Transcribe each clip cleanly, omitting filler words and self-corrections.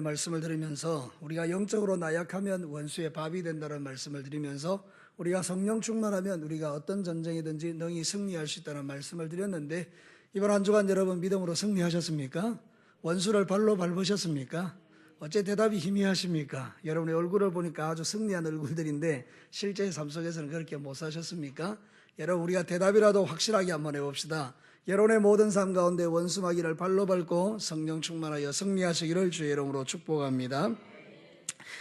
말씀을 드리면서 우리가 영적으로 나약하면 원수의 밥이 된다는 말씀을 드리면서 우리가 성령 충만하면 우리가 어떤 전쟁이든지 능히 승리할 수 있다는 말씀을 드렸는데, 이번 한 주간 여러분 믿음으로 승리하셨습니까? 원수를 발로 밟으셨습니까? 어째 대답이 희미하십니까? 여러분의 얼굴을 보니까 아주 승리한 얼굴들인데 실제 삶 속에서는 그렇게 못 사셨습니까? 여러분, 우리가 대답이라도 확실하게 한번 해봅시다. 여러분의 모든 삶 가운데 원수 마귀를 발로 밟고 성령 충만하여 승리하시기를 주의 이름으로 축복합니다.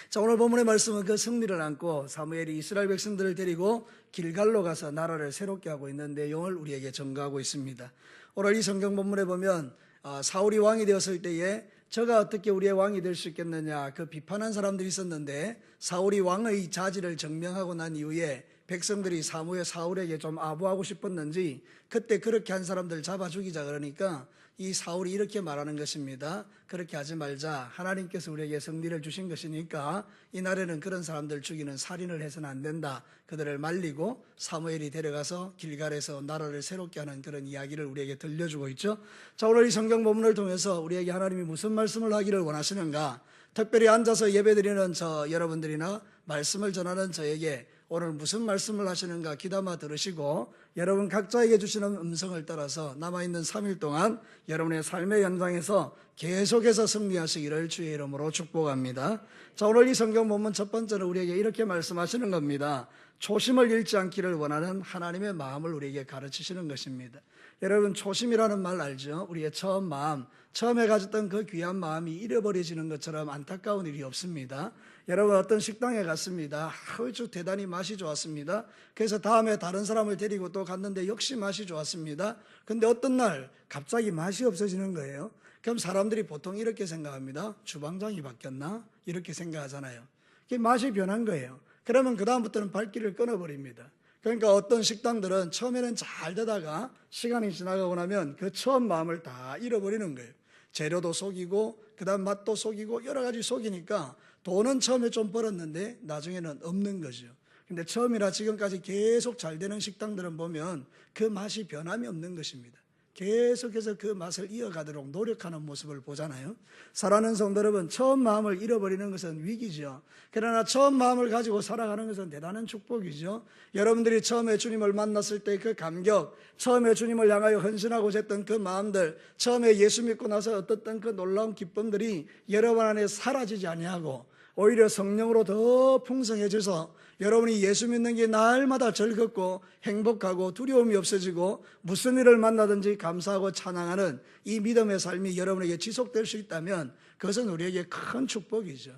자, 오늘 본문의 말씀은 그 승리를 안고 사무엘이 이스라엘 백성들을 데리고 길갈로 가서 나라를 새롭게 하고 있는 내용을 우리에게 전가하고 있습니다. 오늘 이 성경 본문에 보면 사울이 왕이 되었을 때에 저가 어떻게 우리의 왕이 될 수 있겠느냐, 그 비판한 사람들이 있었는데, 사울이 왕의 자질을 증명하고 난 이후에 백성들이 사울에게 좀 아부하고 싶었는지 그때 그렇게 한 사람들 잡아 죽이자 그러니까 이 사울이 이렇게 말하는 것입니다. 그렇게 하지 말자. 하나님께서 우리에게 승리를 주신 것이니까 이날에는 그런 사람들 죽이는 살인을 해서는 안 된다. 그들을 말리고 사무엘이 데려가서 길갈에서 나라를 새롭게 하는 그런 이야기를 우리에게 들려주고 있죠. 자, 오늘 이 성경 본문을 통해서 우리에게 하나님이 무슨 말씀을 하기를 원하시는가, 특별히 앉아서 예배드리는 저 여러분들이나 말씀을 전하는 저에게 오늘 무슨 말씀을 하시는가 귀담아 들으시고 여러분 각자에게 주시는 음성을 따라서 남아있는 3일 동안 여러분의 삶의 현장에서 계속해서 승리하시기를 주의 이름으로 축복합니다. 자, 오늘 이 성경 본문 첫 번째는 우리에게 이렇게 말씀하시는 겁니다. 초심을 잃지 않기를 원하는 하나님의 마음을 우리에게 가르치시는 것입니다. 여러분, 초심이라는 말 알죠? 우리의 처음 마음, 처음에 가졌던 그 귀한 마음이 잃어버려지는 것처럼 안타까운 일이 없습니다. 여러분, 어떤 식당에 갔습니다. 아주 대단히 맛이 좋았습니다. 그래서 다음에 다른 사람을 데리고 또 갔는데 역시 맛이 좋았습니다. 근데 어떤 날 갑자기 맛이 없어지는 거예요. 그럼 사람들이 보통 이렇게 생각합니다. 주방장이 바뀌었나? 이렇게 생각하잖아요. 그게 맛이 변한 거예요. 그러면 그 다음부터는 발길을 끊어버립니다. 그러니까 어떤 식당들은 처음에는 잘 되다가 시간이 지나가고 나면 그 처음 마음을 다 잃어버리는 거예요. 재료도 속이고 그 다음 맛도 속이고 여러 가지 속이니까 돈은 처음에 좀 벌었는데 나중에는 없는 거죠. 근데 처음이라 지금까지 계속 잘 되는 식당들은 보면 그 맛이 변함이 없는 것입니다. 계속해서 그 맛을 이어가도록 노력하는 모습을 보잖아요. 사랑하는 성도 여러분, 처음 마음을 잃어버리는 것은 위기죠. 그러나 처음 마음을 가지고 살아가는 것은 대단한 축복이죠. 여러분들이 처음에 주님을 만났을 때 그 감격, 처음에 주님을 향하여 헌신하고자 했던 그 마음들, 처음에 예수 믿고 나서 얻었던 그 놀라운 기쁨들이 여러분 안에 사라지지 아니하고 오히려 성령으로 더 풍성해져서 여러분이 예수 믿는 게 날마다 즐겁고 행복하고 두려움이 없어지고 무슨 일을 만나든지 감사하고 찬양하는 이 믿음의 삶이 여러분에게 지속될 수 있다면 그것은 우리에게 큰 축복이죠.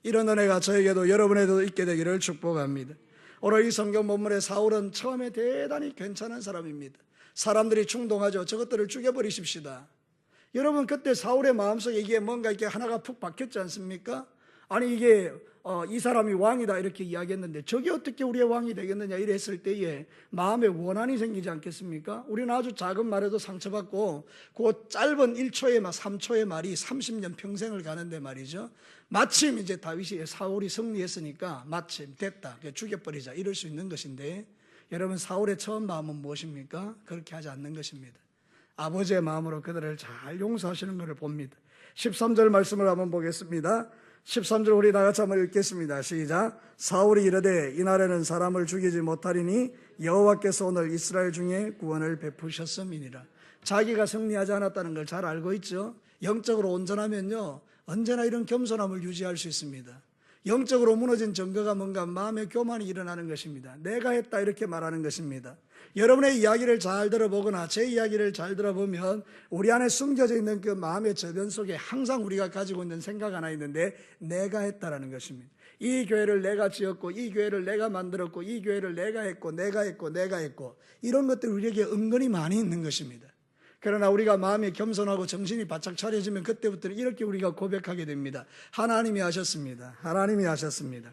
이런 은혜가 저에게도 여러분에게도 있게 되기를 축복합니다. 오늘 이 성경 본문의 사울은 처음에 대단히 괜찮은 사람입니다. 사람들이 충동하죠. 저것들을 죽여버리십시다. 여러분, 그때 사울의 마음속에 이게 뭔가 이렇게 하나가 푹 박혔지 않습니까? 아니, 이게 이 사람이 왕이다 이렇게 이야기했는데 저게 어떻게 우리의 왕이 되겠느냐 이랬을 때에 마음에 원한이 생기지 않겠습니까? 우리는 아주 작은 말에도 상처받고 그 짧은 1초의 말, 3초의 말이 30년 평생을 가는데 말이죠. 마침 이제 다윗이 사울이 승리했으니까 마침 됐다, 죽여버리자 이럴 수 있는 것인데, 여러분, 사울의 처음 마음은 무엇입니까? 그렇게 하지 않는 것입니다. 아버지의 마음으로 그들을 잘 용서하시는 것을 봅니다. 13절 말씀을 한번 보겠습니다. 13절 우리 다 같이 한번 읽겠습니다. 시작. 사울이 이르되 이날에는 사람을 죽이지 못하리니 여호와께서 오늘 이스라엘 중에 구원을 베푸셨음이니라. 자기가 승리하지 않았다는 걸 잘 알고 있죠. 영적으로 온전하면요 언제나 이런 겸손함을 유지할 수 있습니다. 영적으로 무너진 증거가 뭔가 마음의 교만이 일어나는 것입니다. 내가 했다 이렇게 말하는 것입니다. 여러분의 이야기를 잘 들어보거나 제 이야기를 잘 들어보면 우리 안에 숨겨져 있는 그 마음의 저변 속에 항상 우리가 가지고 있는 생각 하나 있는데 내가 했다라는 것입니다. 이 교회를 내가 지었고 이 교회를 내가 만들었고 이 교회를 내가 했고 이런 것들이 우리에게 은근히 많이 있는 것입니다. 그러나 우리가 마음이 겸손하고 정신이 바짝 차려지면 그때부터는 이렇게 우리가 고백하게 됩니다. 하나님이 하셨습니다. 하나님이 하셨습니다.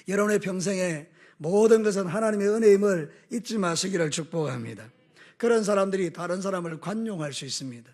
여러분의 평생에 모든 것은 하나님의 은혜임을 잊지 마시기를 축복합니다. 그런 사람들이 다른 사람을 관용할 수 있습니다.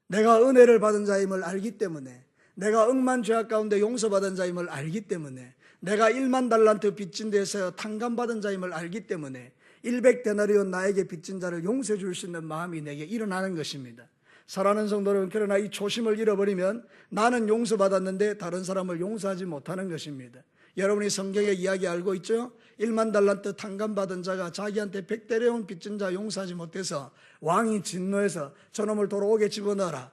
내가 은혜를 받은 자임을 알기 때문에, 내가 억만 죄악 가운데 용서받은 자임을 알기 때문에, 내가 1만 달란트 빚진 데서 탕감받은 자임을 알기 때문에 100데나리온 나에게 빚진 자를 용서해 줄 수 있는 마음이 내게 일어나는 것입니다. 사랑하는 성도 여러분, 그러나 이 초심을 잃어버리면 나는 용서받았는데 다른 사람을 용서하지 못하는 것입니다. 여러분이 성경의 이야기 알고 있죠? 1만 달란트 탕감받은 자가 자기한테 100대려온 빚진 자 용서하지 못해서 왕이 진노해서 저놈을 도로 옥에 집어넣어라.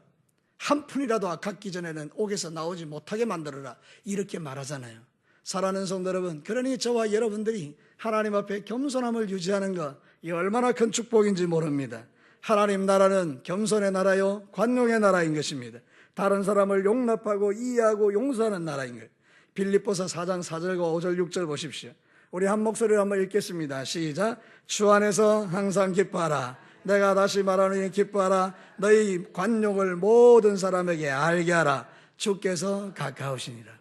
한 푼이라도 갚기 전에는 옥에서 나오지 못하게 만들어라. 이렇게 말하잖아요. 사랑하는 성도 여러분, 그러니 저와 여러분들이 하나님 앞에 겸손함을 유지하는 것, 이 얼마나 큰 축복인지 모릅니다. 하나님 나라는 겸손의 나라요 관용의 나라인 것입니다. 다른 사람을 용납하고 이해하고 용서하는 나라인 거예요. 빌립보서 4장 4절과 5절 6절 보십시오. 우리 한 목소리로 한번 읽겠습니다. 시작. 주 안에서 항상 기뻐하라. 내가 다시 말하노니 기뻐하라. 너희 관용을 모든 사람에게 알게 하라. 주께서 가까우시니라.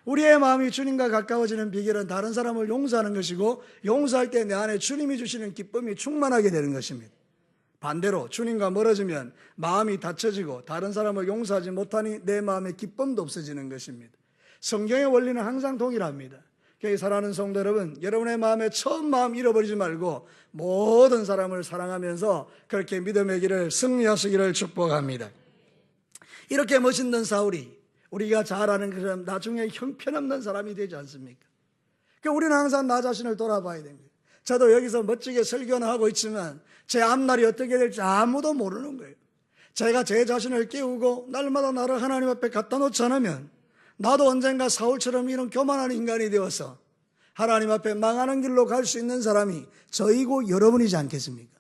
우리의 마음이 주님과 가까워지는 비결은 다른 사람을 용서하는 것이고, 용서할 때 내 안에 주님이 주시는 기쁨이 충만하게 되는 것입니다. 반대로 주님과 멀어지면 마음이 닫혀지고 다른 사람을 용서하지 못하니 내 마음의 기쁨도 없어지는 것입니다. 성경의 원리는 항상 동일합니다. 교회 사랑하는 성도 여러분, 여러분의 마음에 처음 마음 잃어버리지 말고 모든 사람을 사랑하면서 그렇게 믿음의 길을 승리하시기를 축복합니다. 이렇게 멋있는 사울이 우리가 잘 아는 것처럼 나중에 형편없는 사람이 되지 않습니까? 그러니까 우리는 항상 나 자신을 돌아봐야 됩니다. 저도 여기서 멋지게 설교는 하고 있지만 제 앞날이 어떻게 될지 아무도 모르는 거예요. 제가 제 자신을 깨우고 날마다 나를 하나님 앞에 갖다 놓지 않으면 나도 언젠가 사울처럼 이런 교만한 인간이 되어서 하나님 앞에 망하는 길로 갈 수 있는 사람이 저이고 여러분이지 않겠습니까?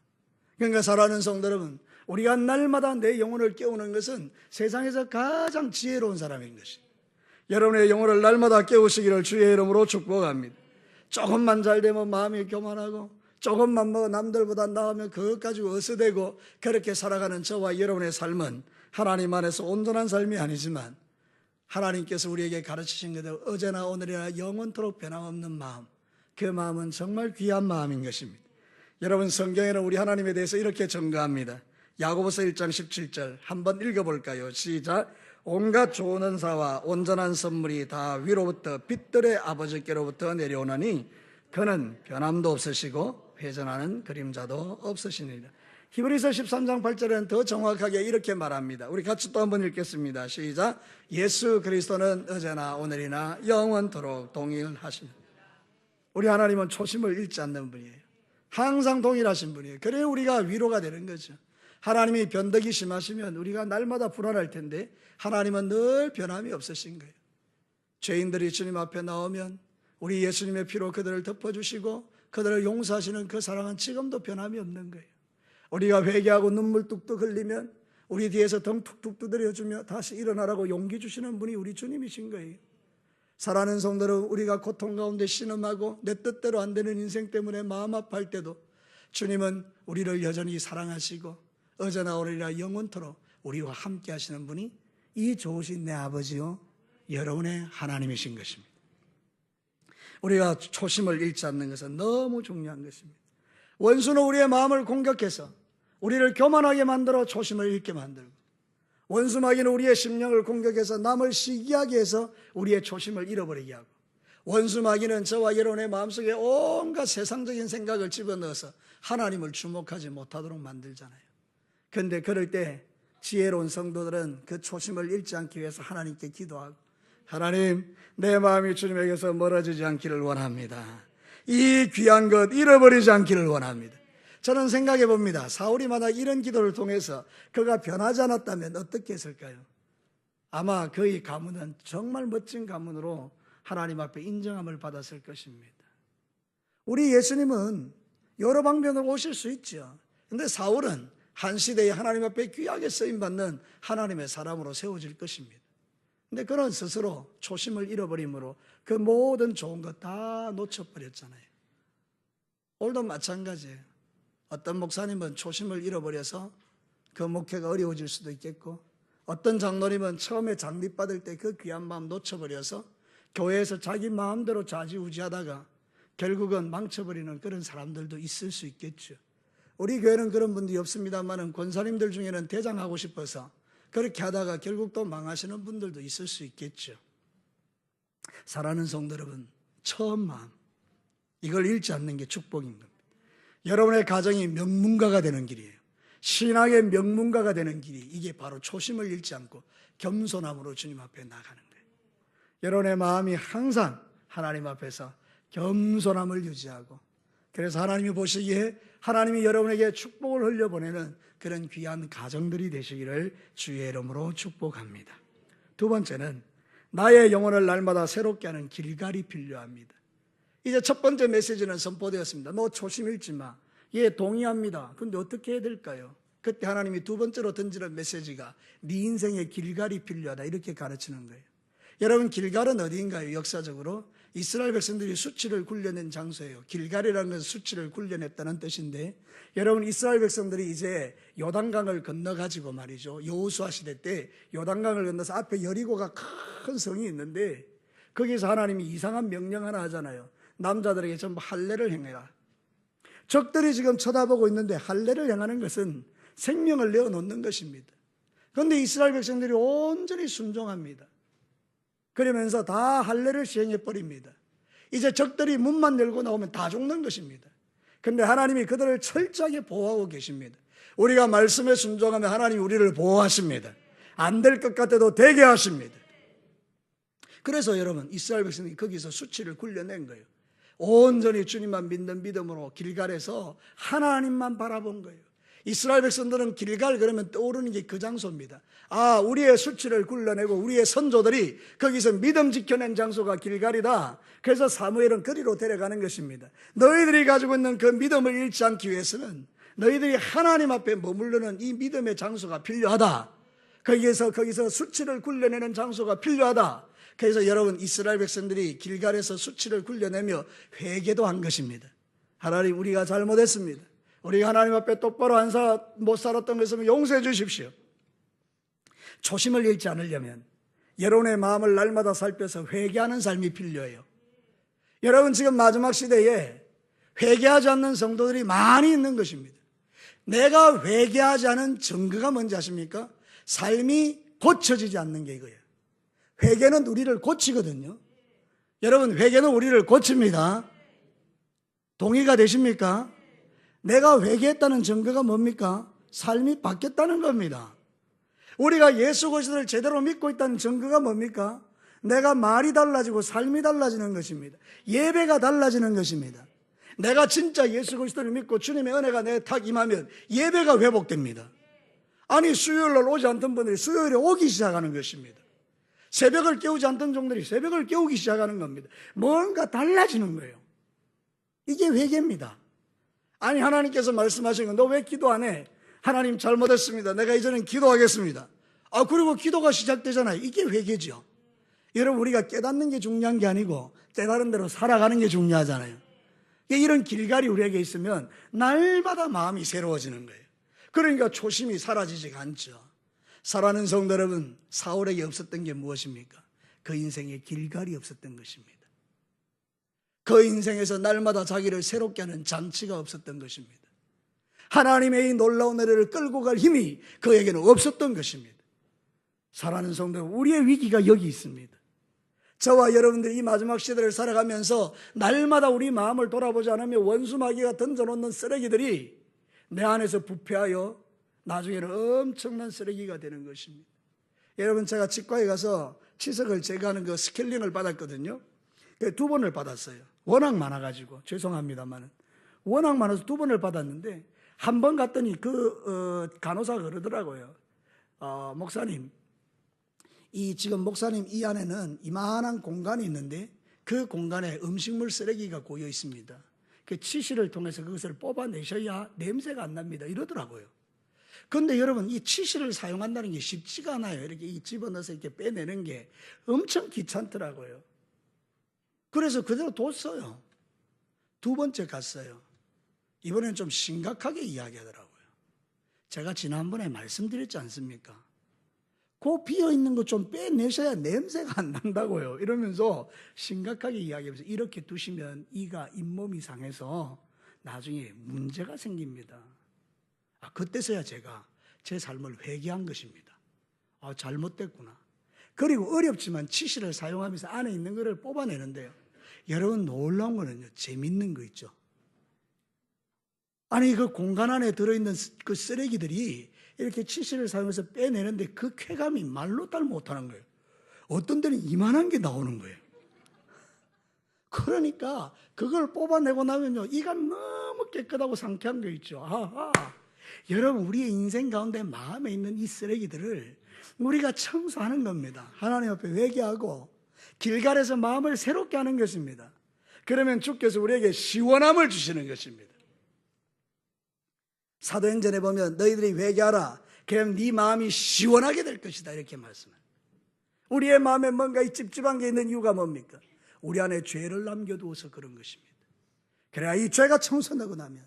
그러니까 사랑하는 성도 여러분, 우리가 날마다 내 영혼을 깨우는 것은 세상에서 가장 지혜로운 사람인 것입니다. 여러분의 영혼을 날마다 깨우시기를 주의 이름으로 축복합니다. 조금만 잘 되면 마음이 교만하고 조금만 뭐 남들보다 나으면 그것 가지고 어서대고 그렇게 살아가는 저와 여러분의 삶은 하나님 안에서 온전한 삶이 아니지만 하나님께서 우리에게 가르치신 그대로 어제나 오늘이나 영원토록 변함없는 마음, 그 마음은 정말 귀한 마음인 것입니다. 여러분, 성경에는 우리 하나님에 대해서 이렇게 증거합니다. 야고보서 1장 17절 한번 읽어볼까요? 시작. 온갖 좋은 은사와 온전한 선물이 다 위로부터 빛들의 아버지께로부터 내려오나니 그는 변함도 없으시고 회전하는 그림자도 없으시니라. 히브리서 13장 8절은 더 정확하게 이렇게 말합니다. 우리 같이 또 한번 읽겠습니다. 시작. 예수 그리스도는 어제나 오늘이나 영원토록 동일하십니다. 우리 하나님은 초심을 잃지 않는 분이에요. 항상 동일하신 분이에요. 그래야 우리가 위로가 되는 거죠. 하나님이 변덕이 심하시면 우리가 날마다 불안할 텐데 하나님은 늘 변함이 없으신 거예요. 죄인들이 주님 앞에 나오면 우리 예수님의 피로 그들을 덮어주시고 그들을 용서하시는 그 사랑은 지금도 변함이 없는 거예요. 우리가 회개하고 눈물 뚝뚝 흘리면 우리 뒤에서 등 툭툭 두드려주며 다시 일어나라고 용기 주시는 분이 우리 주님이신 거예요. 사랑하는 성도들, 우리가 고통 가운데 신음하고 내 뜻대로 안 되는 인생 때문에 마음 아파할 때도 주님은 우리를 여전히 사랑하시고 어제나 오늘이나 영원토록 우리와 함께 하시는 분이 이 좋으신 내 아버지요 여러분의 하나님이신 것입니다. 우리가 초심을 잃지 않는 것은 너무 중요한 것입니다. 원수는 우리의 마음을 공격해서 우리를 교만하게 만들어 초심을 잃게 만들고, 원수마귀는 우리의 심령을 공격해서 남을 시기하게 해서 우리의 초심을 잃어버리게 하고, 원수마귀는 저와 여러분의 마음속에 온갖 세상적인 생각을 집어넣어서 하나님을 주목하지 못하도록 만들잖아요. 그런데 그럴 때 지혜로운 성도들은 그 초심을 잃지 않기 위해서 하나님께 기도하고, 하나님, 내 마음이 주님에게서 멀어지지 않기를 원합니다. 이 귀한 것 잃어버리지 않기를 원합니다. 저는 생각해 봅니다. 사울이 만약 이런 기도를 통해서 그가 변하지 않았다면 어떻게 했을까요? 아마 그의 가문은 정말 멋진 가문으로 하나님 앞에 인정함을 받았을 것입니다. 우리 예수님은 여러 방면으로 오실 수 있죠. 그런데 사울은 한 시대에 하나님 앞에 귀하게 쓰임받는 하나님의 사람으로 세워질 것입니다. 근데 그는 스스로 초심을 잃어버림으로 그 모든 좋은 것 다 놓쳐버렸잖아요. 오늘도 마찬가지예요. 어떤 목사님은 초심을 잃어버려서 그 목회가 어려워질 수도 있겠고, 어떤 장로님은 처음에 장립 받을 때 그 귀한 마음 놓쳐버려서 교회에서 자기 마음대로 좌지우지하다가 결국은 망쳐버리는 그런 사람들도 있을 수 있겠죠. 우리 교회는 그런 분들이 없습니다만 권사님들 중에는 대장하고 싶어서 그렇게 하다가 결국 또 망하시는 분들도 있을 수 있겠죠. 사랑하는 성도 여러분, 처음 마음, 이걸 잃지 않는 게 축복인 겁니다. 여러분의 가정이 명문가가 되는 길이에요. 신앙의 명문가가 되는 길이 이게 바로 초심을 잃지 않고 겸손함으로 주님 앞에 나가는 거예요. 여러분의 마음이 항상 하나님 앞에서 겸손함을 유지하고, 그래서 하나님이 보시기에 하나님이 여러분에게 축복을 흘려보내는 그런 귀한 가정들이 되시기를 주의 이름으로 축복합니다. 두 번째는 나의 영혼을 날마다 새롭게 하는 길갈이 필요합니다. 이제 첫 번째 메시지는 선포되었습니다. 너 초심 잃지 마. 예, 동의합니다. 그런데 어떻게 해야 될까요? 그때 하나님이 두 번째로 던지는 메시지가 네 인생에 길갈이 필요하다, 이렇게 가르치는 거예요. 여러분, 길갈은 어디인가요? 역사적으로 이스라엘 백성들이 수치를 굴려낸 장소예요. 길갈이라는 것은 수치를 굴려냈다는 뜻인데, 여러분, 이스라엘 백성들이 이제 요단강을 건너가지고 말이죠, 여호수아 시대 때 요단강을 건너서 앞에 여리고가 큰 성이 있는데, 거기서 하나님이 이상한 명령 하나 하잖아요. 남자들에게 전부 할례를 행해라. 적들이 지금 쳐다보고 있는데 할례를 행하는 것은 생명을 내어놓는 것입니다. 그런데 이스라엘 백성들이 온전히 순종합니다. 그러면서 다 할례를 시행해버립니다. 이제 적들이 문만 열고 나오면 다 죽는 것입니다. 그런데 하나님이 그들을 철저하게 보호하고 계십니다. 우리가 말씀에 순종하면 하나님이 우리를 보호하십니다. 안 될 것 같아도 되게 하십니다. 그래서 여러분, 이스라엘 백성이 거기서 수치를 굴려낸 거예요. 온전히 주님만 믿는 믿음으로 길갈에서 하나님만 바라본 거예요. 이스라엘 백성들은 길갈 그러면 떠오르는 게 그 장소입니다. 아, 우리의 수치를 굴려내고 우리의 선조들이 거기서 믿음 지켜낸 장소가 길갈이다. 그래서 사무엘은 거리로 데려가는 것입니다. 너희들이 가지고 있는 그 믿음을 잃지 않기 위해서는 너희들이 하나님 앞에 머무르는 이 믿음의 장소가 필요하다. 거기서 수치를 굴려내는 장소가 필요하다. 그래서 여러분, 이스라엘 백성들이 길갈에서 수치를 굴려내며 회개도 한 것입니다. 하나님, 우리가 잘못했습니다. 우리가 하나님 앞에 똑바로 못 살았던 것을 용서해 주십시오. 초심을 잃지 않으려면 여러분의 마음을 날마다 살펴서 회개하는 삶이 필요해요. 여러분, 지금 마지막 시대에 회개하지 않는 성도들이 많이 있는 것입니다. 내가 회개하지 않은 증거가 뭔지 아십니까? 삶이 고쳐지지 않는 게 이거예요. 회개는 우리를 고치거든요. 여러분, 회개는 우리를 고칩니다. 동의가 되십니까? 내가 회개했다는 증거가 뭡니까? 삶이 바뀌었다는 겁니다. 우리가 예수 그리스도를 제대로 믿고 있다는 증거가 뭡니까? 내가 말이 달라지고 삶이 달라지는 것입니다. 예배가 달라지는 것입니다. 내가 진짜 예수 그리스도를 믿고 주님의 은혜가 내게 탁 임하면 예배가 회복됩니다. 아니, 수요일날 오지 않던 분들이 수요일에 오기 시작하는 것입니다. 새벽을 깨우지 않던 종들이 새벽을 깨우기 시작하는 겁니다. 뭔가 달라지는 거예요. 이게 회개입니다. 아니, 하나님께서 말씀하시는 건 너 왜 기도 안 해? 하나님, 잘못했습니다. 내가 이제는 기도하겠습니다. 그리고 기도가 시작되잖아요. 이게 회개죠. 여러분, 우리가 깨닫는 게 중요한 게 아니고 깨달은 대로 살아가는 게 중요하잖아요. 이런 길갈이 우리에게 있으면 날마다 마음이 새로워지는 거예요. 그러니까 초심이 사라지지가 않죠. 사랑하는 성도 여러분, 사울에게 없었던 게 무엇입니까? 그 인생에 길갈이 없었던 것입니다. 그 인생에서 날마다 자기를 새롭게 하는 장치가 없었던 것입니다. 하나님의 이 놀라운 은혜를 끌고 갈 힘이 그에게는 없었던 것입니다. 사랑하는 성도 여러분, 우리의 위기가 여기 있습니다. 저와 여러분들이 이 마지막 시대를 살아가면서 날마다 우리 마음을 돌아보지 않으면 원수 마귀가 던져놓는 쓰레기들이 내 안에서 부패하여 나중에는 엄청난 쓰레기가 되는 것입니다. 여러분, 제가 치과에 가서 치석을 제거하는 그 스케일링을 받았거든요. 2번을 받았어요. 워낙 많아가지고 죄송합니다만 워낙 많아서 2번을 받았는데, 한 번 갔더니 간호사가 그러더라고요. 목사님, 지금 목사님 이 안에는 이만한 공간이 있는데 그 공간에 음식물 쓰레기가 고여 있습니다. 그 치실을 통해서 그것을 뽑아내셔야 냄새가 안 납니다. 이러더라고요. 그런데 여러분, 이 치실을 사용한다는 게 쉽지가 않아요. 이렇게 집어넣어서 이렇게 빼내는 게 엄청 귀찮더라고요. 그래서 그대로 뒀어요. 2번째 갔어요. 이번엔 좀 심각하게 이야기하더라고요. 제가 지난번에 말씀드렸지 않습니까? 그 비어있는 거 좀 빼내셔야 냄새가 안 난다고요. 이러면서 심각하게 이야기하면서 이렇게 두시면 이가 잇몸이 상해서 나중에 문제가 생깁니다. 그때서야 제가 제 삶을 회개한 것입니다. 잘못됐구나. 그리고 어렵지만 치실을 사용하면서 안에 있는 것을 뽑아내는데요. 여러분, 놀라운 거는요, 재밌는 거 있죠. 아니 그 공간 안에 들어있는 그 쓰레기들이 이렇게 치실을 사용해서 빼내는데 그 쾌감이 말로 달 못하는 거예요. 어떤 데는 이만한 게 나오는 거예요. 그러니까 그걸 뽑아내고 나면요, 이가 너무 깨끗하고 상쾌한 거 있죠. 아하. 여러분, 우리의 인생 가운데 마음에 있는 이 쓰레기들을 우리가 청소하는 겁니다. 하나님 앞에 회개하고 길갈에서 마음을 새롭게 하는 것입니다. 그러면 주께서 우리에게 시원함을 주시는 것입니다. 사도행전에 보면 너희들이 회개하라, 그럼 네 마음이 시원하게 될 것이다, 이렇게 말씀합니다. 우리의 마음에 뭔가 이 찝찝한 게 있는 이유가 뭡니까? 우리 안에 죄를 남겨두어서 그런 것입니다. 그래야 이 죄가 청소되고 나면,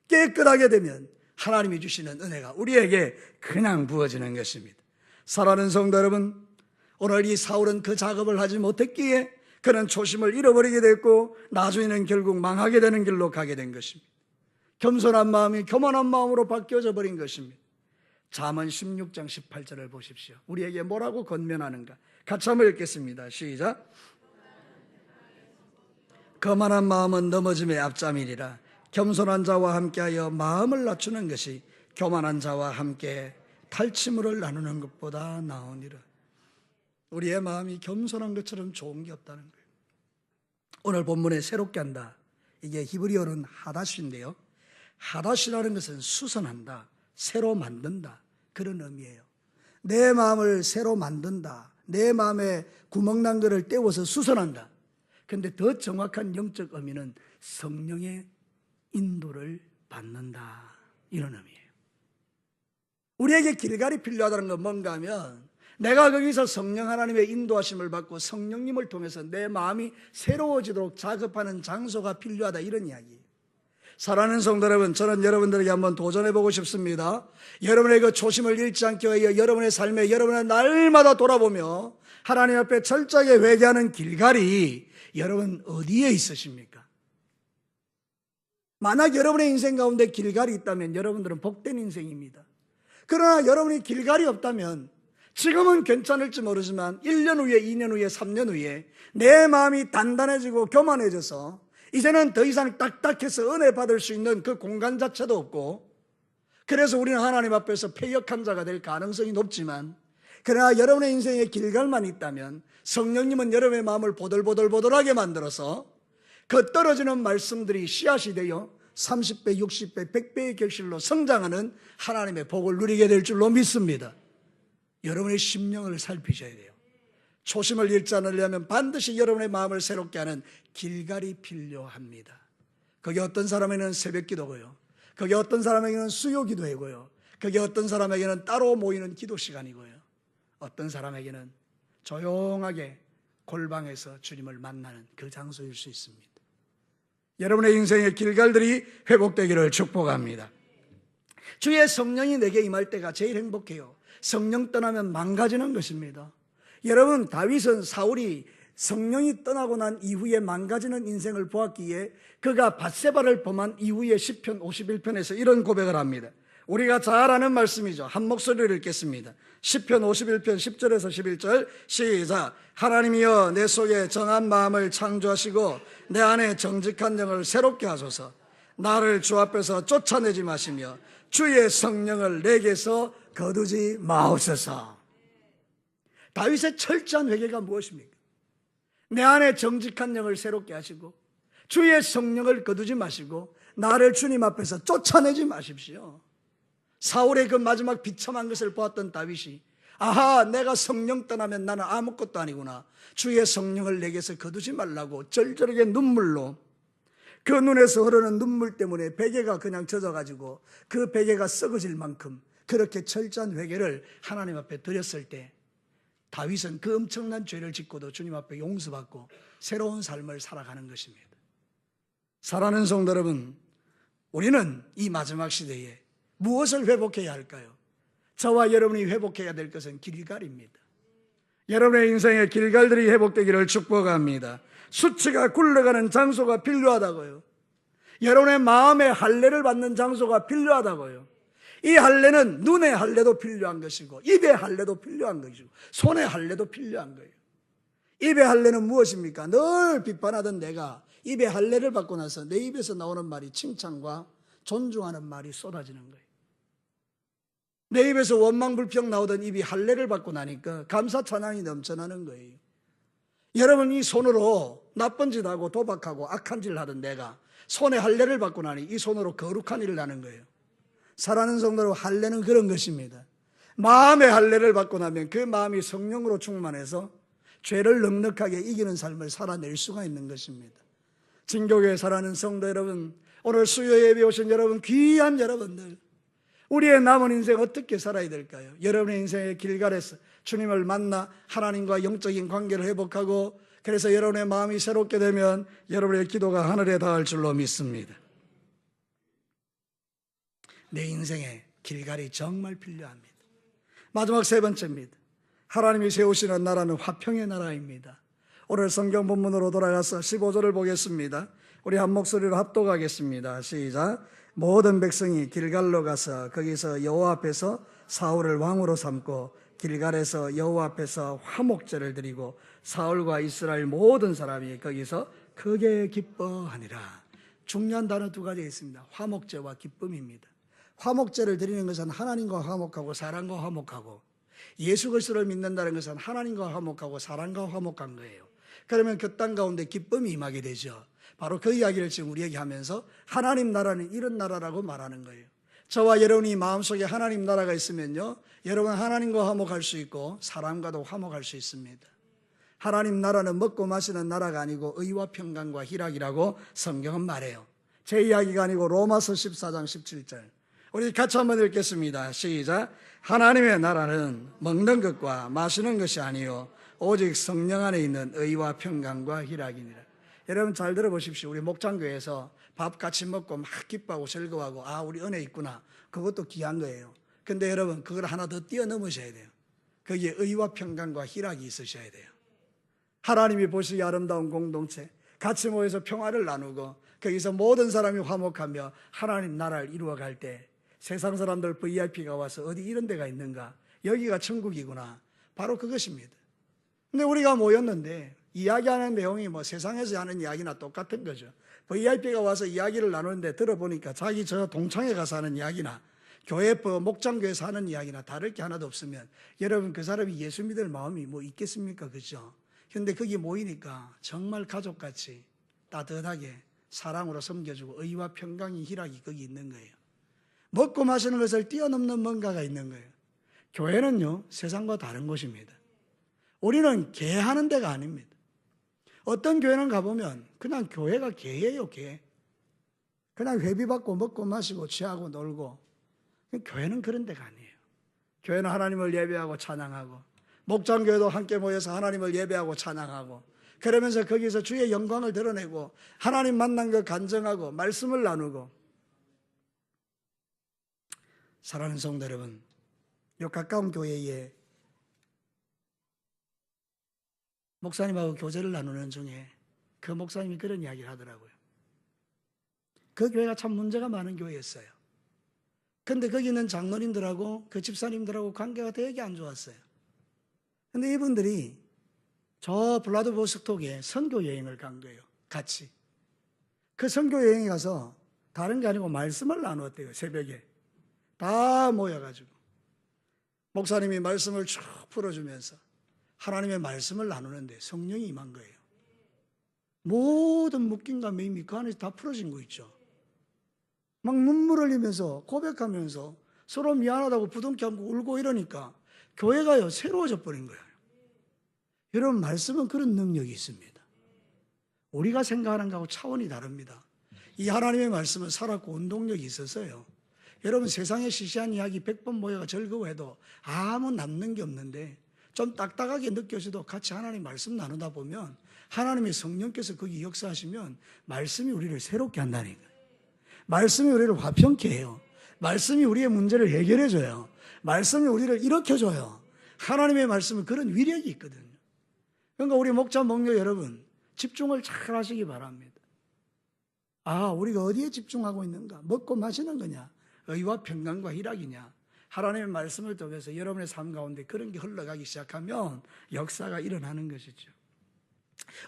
깨끗하게 되면 하나님이 주시는 은혜가 우리에게 그냥 부어지는 것입니다. 사랑하는 성도 여러분, 오늘 이 사울은 그 작업을 하지 못했기에 그는 초심을 잃어버리게 됐고 나중에는 결국 망하게 되는 길로 가게 된 것입니다. 겸손한 마음이 교만한 마음으로 바뀌어져 버린 것입니다. 잠언 16장 18절을 보십시오. 우리에게 뭐라고 권면하는가? 같이 한번 읽겠습니다. 시작. 거만한 마음은 넘어짐의 앞잠이니라. 겸손한 자와 함께하여 마음을 낮추는 것이 교만한 자와 함께 탈취물을 나누는 것보다 나으니라. 우리의 마음이 겸손한 것처럼 좋은 게 없다는 거예요. 오늘 본문에 새롭게 한다, 이게 히브리어는 하다시인데요, 하다시라는 것은 수선한다, 새로 만든다, 그런 의미예요. 내 마음을 새로 만든다, 내 마음에 구멍난 것을 떼워서 수선한다. 그런데 더 정확한 영적 의미는 성령의 인도를 받는다, 이런 의미예요. 우리에게 길갈이 필요하다는 건 뭔가 하면 내가 거기서 성령 하나님의 인도하심을 받고 성령님을 통해서 내 마음이 새로워지도록 작업하는 장소가 필요하다, 이런 이야기예요. 사랑하는 성도 여러분, 저는 여러분들에게 한번 도전해보고 싶습니다. 여러분의 그 초심을 잃지 않기 위하여 여러분의 삶에 여러분의 날마다 돌아보며 하나님 앞에 철저하게 회개하는 길갈이 여러분 어디에 있으십니까? 만약 여러분의 인생 가운데 길갈이 있다면 여러분들은 복된 인생입니다. 그러나 여러분이 길갈이 없다면 지금은 괜찮을지 모르지만 1년 후에, 2년 후에, 3년 후에 내 마음이 단단해지고 교만해져서 이제는 더 이상 딱딱해서 은혜 받을 수 있는 그 공간 자체도 없고, 그래서 우리는 하나님 앞에서 패역한 자가 될 가능성이 높지만, 그러나 여러분의 인생에 길갈만 있다면 성령님은 여러분의 마음을 보들보들보들하게 만들어서 그 떨어지는 말씀들이 씨앗이 되어 30배, 60배, 100배의 결실로 성장하는 하나님의 복을 누리게 될 줄로 믿습니다. 여러분의 심령을 살피셔야 돼요. 초심을 잃지 않으려면 반드시 여러분의 마음을 새롭게 하는 길갈이 필요합니다. 그게 어떤 사람에게는 새벽 기도고요, 그게 어떤 사람에게는 수요 기도이고요, 그게 어떤 사람에게는 따로 모이는 기도 시간이고요, 어떤 사람에게는 조용하게 골방에서 주님을 만나는 그 장소일 수 있습니다. 여러분의 인생의 길갈들이 회복되기를 축복합니다. 주의 성령이 내게 임할 때가 제일 행복해요. 성령 떠나면 망가지는 것입니다. 여러분, 다윗은 사울이 성령이 떠나고 난 이후에 망가지는 인생을 보았기에 그가 밧세바를 범한 이후에 시편 51편에서 이런 고백을 합니다. 우리가 잘 아는 말씀이죠. 한 목소리를 읽겠습니다. 시편 51편 10절에서 11절 시작. 하나님이여 내 속에 정한 마음을 창조하시고 내 안에 정직한 영을 새롭게 하소서. 나를 주 앞에서 쫓아내지 마시며 주의 성령을 내게서 거두지 마옵소서. 다윗의 철저한 회개가 무엇입니까? 내 안에 정직한 영을 새롭게 하시고 주의 성령을 거두지 마시고 나를 주님 앞에서 쫓아내지 마십시오. 사울의 그 마지막 비참한 것을 보았던 다윗이 아하, 내가 성령 떠나면 나는 아무것도 아니구나, 주의 성령을 내게서 거두지 말라고 절절하게 눈물로, 그 눈에서 흐르는 눈물 때문에 베개가 그냥 젖어가지고 그 베개가 썩어질 만큼 그렇게 철저한 회개를 하나님 앞에 드렸을 때 다윗은 그 엄청난 죄를 짓고도 주님 앞에 용서받고 새로운 삶을 살아가는 것입니다. 사랑하는 성도 여러분, 우리는 이 마지막 시대에 무엇을 회복해야 할까요? 저와 여러분이 회복해야 될 것은 길갈입니다. 여러분의 인생의 길갈들이 회복되기를 축복합니다. 수치가 굴러가는 장소가 필요하다고요. 여러분의 마음의 할례를 받는 장소가 필요하다고요. 이 할례는 눈의 할례도 필요한 것이고 입의 할례도 필요한 것이고 손의 할례도 필요한 거예요. 입의 할례는 무엇입니까? 늘 비판하던 내가 입의 할례를 받고 나서 내 입에서 나오는 말이 칭찬과 존중하는 말이 쏟아지는 거예요. 내 입에서 원망불평 나오던 입이 할례를 받고 나니까 감사 찬양이 넘쳐나는 거예요. 여러분, 이 손으로 나쁜 짓 하고 도박하고 악한 짓을 하던 내가 손에 할례를 받고 나니 이 손으로 거룩한 일을 하는 거예요. 사랑하는 성도로, 할례는 그런 것입니다. 마음의 할례를 받고 나면 그 마음이 성령으로 충만해서 죄를 넉넉하게 이기는 삶을 살아낼 수가 있는 것입니다. 진교교에 사랑하는 성도 여러분, 오늘 수요 예배 오신 여러분, 귀한 여러분들, 우리의 남은 인생 어떻게 살아야 될까요? 여러분의 인생의 길갈에서 주님을 만나 하나님과 영적인 관계를 회복하고, 그래서 여러분의 마음이 새롭게 되면 여러분의 기도가 하늘에 닿을 줄로 믿습니다. 내 인생의 길갈이 정말 필요합니다. 마지막 세 번째입니다. 하나님이 세우시는 나라는 화평의 나라입니다. 오늘 성경 본문으로 돌아가서 15절을 보겠습니다. 우리 한 목소리로 합독하겠습니다. 시작. 모든 백성이 길갈로 가서 거기서 여호와 앞에서 사울을 왕으로 삼고 길갈에서 여호와 앞에서 화목제를 드리고 사울과 이스라엘 모든 사람이 거기서 크게 기뻐하니라. 중요한 단어 두 가지 있습니다. 화목제와 기쁨입니다. 화목제를 드리는 것은 하나님과 화목하고 사람과 화목하고, 예수 그리스도를 믿는다는 것은 하나님과 화목하고 사람과 화목한 거예요. 그러면 그 땅 가운데 기쁨이 임하게 되죠. 바로 그 이야기를 지금 우리에게 하면서 하나님 나라는 이런 나라라고 말하는 거예요. 저와 여러분이 마음속에 하나님 나라가 있으면요, 여러분 하나님과 화목할 수 있고 사람과도 화목할 수 있습니다. 하나님 나라는 먹고 마시는 나라가 아니고 의와 평강과 희락이라고 성경은 말해요. 제 이야기가 아니고 로마서 14장 17절 우리 같이 한번 읽겠습니다. 시작. 하나님의 나라는 먹는 것과 마시는 것이 아니요 오직 성령 안에 있는 의와 평강과 희락이니라. 여러분 잘 들어보십시오. 우리 목장교회에서 밥 같이 먹고 막 기뻐하고 즐거워하고, 아 우리 은혜 있구나, 그것도 귀한 거예요. 근데 여러분 그걸 하나 더 뛰어넘으셔야 돼요. 거기에 의와 평강과 희락이 있으셔야 돼요. 하나님이 보시기에 아름다운 공동체, 같이 모여서 평화를 나누고 거기서 모든 사람이 화목하며 하나님 나라를 이루어갈 때 세상 사람들 VIP가 와서 어디 이런 데가 있는가, 여기가 천국이구나, 바로 그것입니다. 근데 우리가 모였는데 이야기하는 내용이 뭐 세상에서 하는 이야기나 똑같은 거죠. VIP가 와서 이야기를 나누는데 들어보니까 자기 저 동창회 가서 하는 이야기나 교회 목장교회에서 하는 이야기나 다를 게 하나도 없으면 여러분 그 사람이 예수 믿을 마음이 뭐 있겠습니까? 그렇죠? 그런데 거기 모이니까 정말 가족같이 따뜻하게 사랑으로 섬겨주고 의와 평강이 희락이 거기 있는 거예요. 먹고 마시는 것을 뛰어넘는 뭔가가 있는 거예요. 교회는요, 세상과 다른 곳입니다. 우리는 개하는 데가 아닙니다. 어떤 교회는 가보면 그냥 교회가 개예요, 개. 그냥 회비 받고 먹고 마시고 취하고 놀고. 교회는 그런 데가 아니에요. 교회는 하나님을 예배하고 찬양하고, 목장교회도 함께 모여서 하나님을 예배하고 찬양하고, 그러면서 거기서 주의 영광을 드러내고 하나님 만난 거 간증하고 말씀을 나누고. 사랑하는 성도 여러분, 요 가까운 교회에 목사님하고 교제를 나누는 중에 그 목사님이 그런 이야기를 하더라고요. 그 교회가 참 문제가 많은 교회였어요. 근데 거기 있는 장로님들하고 그 집사님들하고 관계가 되게 안 좋았어요. 근데 이분들이 저 블라디보스톡에 선교 여행을 간 거예요. 같이. 그 선교 여행에 가서 다른 게 아니고 말씀을 나누었대요. 새벽에 다 모여가지고 목사님이 말씀을 쭉 풀어주면서 하나님의 말씀을 나누는데 성령이 임한 거예요. 모든 묶임과 매임이 그 안에서 다 풀어진 거 있죠. 막 눈물 흘리면서 고백하면서 서로 미안하다고 부둥켜 안고 울고 이러니까 교회가요 새로워져 버린 거예요. 여러분, 말씀은 그런 능력이 있습니다. 우리가 생각하는 것하고 차원이 다릅니다. 이 하나님의 말씀은 살았고 운동력이 있어서요, 여러분 세상의 시시한 이야기 100번 모여가 즐거워해도 아무 남는 게 없는데 좀 딱딱하게 느껴져도 같이 하나님 말씀 나누다 보면 하나님의 성령께서 거기 역사하시면 말씀이 우리를 새롭게 한다니까요. 말씀이 우리를 화평케 해요. 말씀이 우리의 문제를 해결해 줘요. 말씀이 우리를 일으켜줘요. 하나님의 말씀은 그런 위력이 있거든요. 그러니까 우리 목자 목녀 여러분, 집중을 잘 하시기 바랍니다. 아, 우리가 어디에 집중하고 있는가? 먹고 마시는 거냐? 의와 평강과 희락이냐? 하나님의 말씀을 통해서 여러분의 삶 가운데 그런 게 흘러가기 시작하면 역사가 일어나는 것이죠.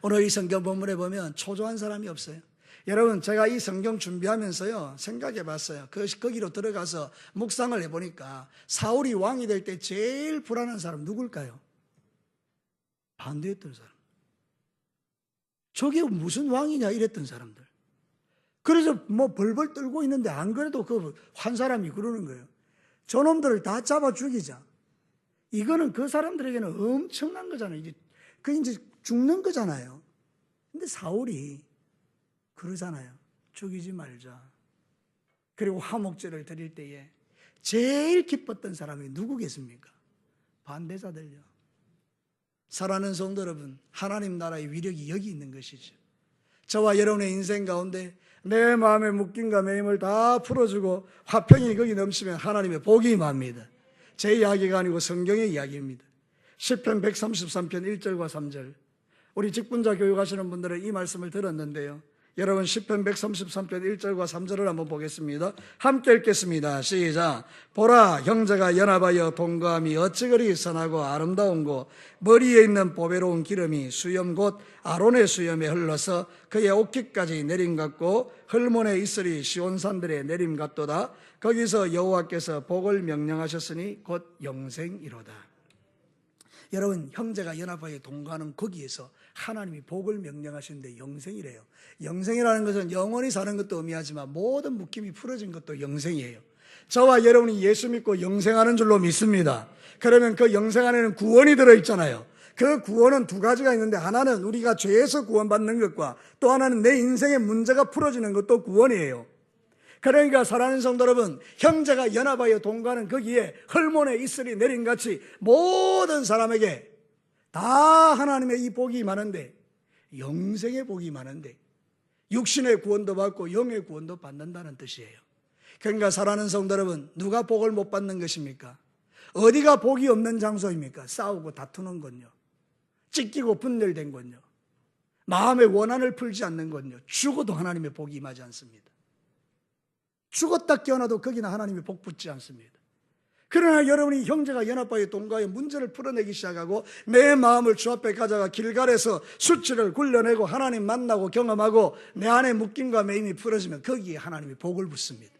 오늘 이 성경 본문에 보면 초조한 사람이 없어요. 여러분, 제가 이 성경 준비하면서요, 생각해 봤어요. 거기로 들어가서 묵상을 해보니까 사울이 왕이 될 때 제일 불안한 사람 누굴까요? 반대했던 사람. 저게 무슨 왕이냐 이랬던 사람들. 그래서 뭐 벌벌 떨고 있는데 안 그래도 그 한 사람이 그러는 거예요. 저놈들을 다 잡아 죽이자. 이거는 그 사람들에게는 엄청난 거잖아요. 이제 죽는 거잖아요. 근데 사울이 그러잖아요. 죽이지 말자. 그리고 화목제를 드릴 때에 제일 기뻤던 사람이 누구겠습니까? 반대자들요. 사랑하는 성도 여러분, 하나님 나라의 위력이 여기 있는 것이죠. 저와 여러분의 인생 가운데 내 마음의 묶임과 매임을 다 풀어주고 화평이 거기 넘치면 하나님의 복이 임합니다. 제 이야기가 아니고 성경의 이야기입니다. 시편 133편 1절과 3절. 우리 직분자 교육하시는 분들은 이 말씀을 들었는데요. 여러분 시편 133편 1절과 3절을 한번 보겠습니다. 함께 읽겠습니다. 시작. 보라, 형제가 연합하여 동거함이 어찌 그리 선하고 아름다운고, 머리에 있는 보배로운 기름이 수염 곧 아론의 수염에 흘러서 그의 옷깃까지 내림 같고 헐몬의 이슬이 시온산들의 내림 같도다. 거기서 여호와께서 복을 명령하셨으니 곧 영생이로다. 여러분, 형제가 연합하여 동거하는 거기에서 하나님이 복을 명령하시는데 영생이래요. 영생이라는 것은 영원히 사는 것도 의미하지만 모든 묶임이 풀어진 것도 영생이에요. 저와 여러분이 예수 믿고 영생하는 줄로 믿습니다. 그러면 그 영생 안에는 구원이 들어있잖아요. 그 구원은 두 가지가 있는데, 하나는 우리가 죄에서 구원받는 것과 또 하나는 내 인생의 문제가 풀어지는 것도 구원이에요. 그러니까 사랑하는 성도 여러분, 형제가 연합하여 동거하는 거기에 헐몬의 이슬이 내림같이 모든 사람에게 다 하나님의 이 복이 많은데, 영생의 복이 많은데 육신의 구원도 받고 영의 구원도 받는다는 뜻이에요. 그러니까 사랑하는 성도 여러분, 누가 복을 못 받는 것입니까? 어디가 복이 없는 장소입니까? 싸우고 다투는 건요, 찢기고 분열된 건요, 마음의 원한을 풀지 않는 건요, 죽어도 하나님의 복이 임하지 않습니다. 죽었다 깨어나도 거기는 하나님의 복 붙지 않습니다. 그러나 여러분이 형제가 연합하여 동거하여 문제를 풀어내기 시작하고 내 마음을 주 앞에 가져가 길갈에서 수치를 굴려내고 하나님 만나고 경험하고 내 안에 묶임과 매임이 풀어지면 거기에 하나님이 복을 붓습니다.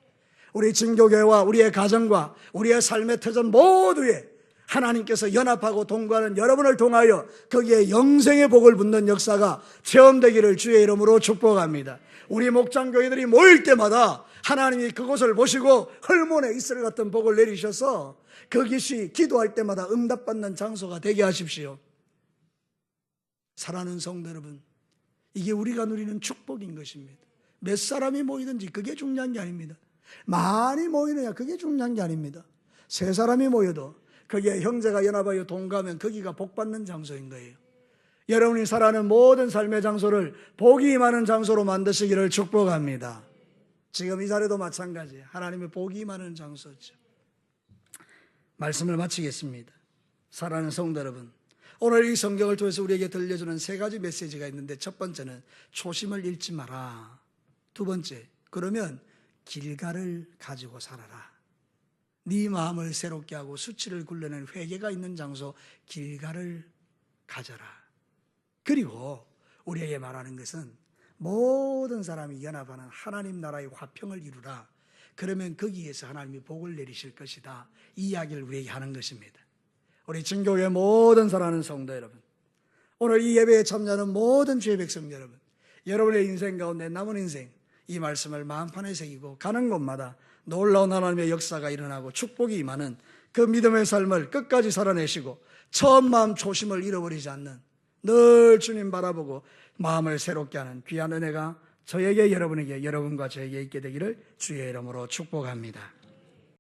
우리 진교회와 우리의 가정과 우리의 삶의 터전 모두에 하나님께서 연합하고 동거하는 여러분을 통하여 거기에 영생의 복을 붓는 역사가 체험되기를 주의 이름으로 축복합니다. 우리 목장교회들이 모일 때마다 하나님이 그곳을 보시고 헐몬의 이슬 같은 복을 내리셔서 그것이 기도할 때마다 응답받는 장소가 되게 하십시오. 사랑하는 성도 여러분, 이게 우리가 누리는 축복인 것입니다. 몇 사람이 모이든지 그게 중요한 게 아닙니다. 많이 모이느냐 그게 중요한 게 아닙니다. 세 사람이 모여도 거기에 형제가 연합하여 동거하면 거기가 복받는 장소인 거예요. 여러분이 살아가는 모든 삶의 장소를 복이 임하는 장소로 만드시기를 축복합니다. 지금 이 자리도 마찬가지예요. 하나님의 복이 임하는 장소죠. 말씀을 마치겠습니다. 사랑하는 성도 여러분, 오늘 이 성경을 통해서 우리에게 들려주는 세 가지 메시지가 있는데, 첫 번째는 초심을 잃지 마라. 두 번째, 그러면 길갈을 가지고 살아라. 네 마음을 새롭게 하고 수치를 굴려낸 회개가 있는 장소 길갈을 가져라. 그리고 우리에게 말하는 것은 모든 사람이 연합하는 하나님 나라의 화평을 이루라. 그러면 거기에서 하나님이 복을 내리실 것이다. 이 이야기를 우리에게 하는 것입니다. 우리 진교회 모든 사랑하는 성도 여러분, 오늘 이 예배에 참여하는 모든 주의 백성 여러분, 여러분의 인생 가운데 남은 인생 이 말씀을 마음판에 새기고 가는 곳마다 놀라운 하나님의 역사가 일어나고 축복이 임하는 그 믿음의 삶을 끝까지 살아내시고 처음 마음 초심을 잃어버리지 않는, 늘 주님 바라보고 마음을 새롭게 하는 귀한 은혜가 저에게, 여러분에게, 여러분과 저에게 있게 되기를 주의 이름으로 축복합니다.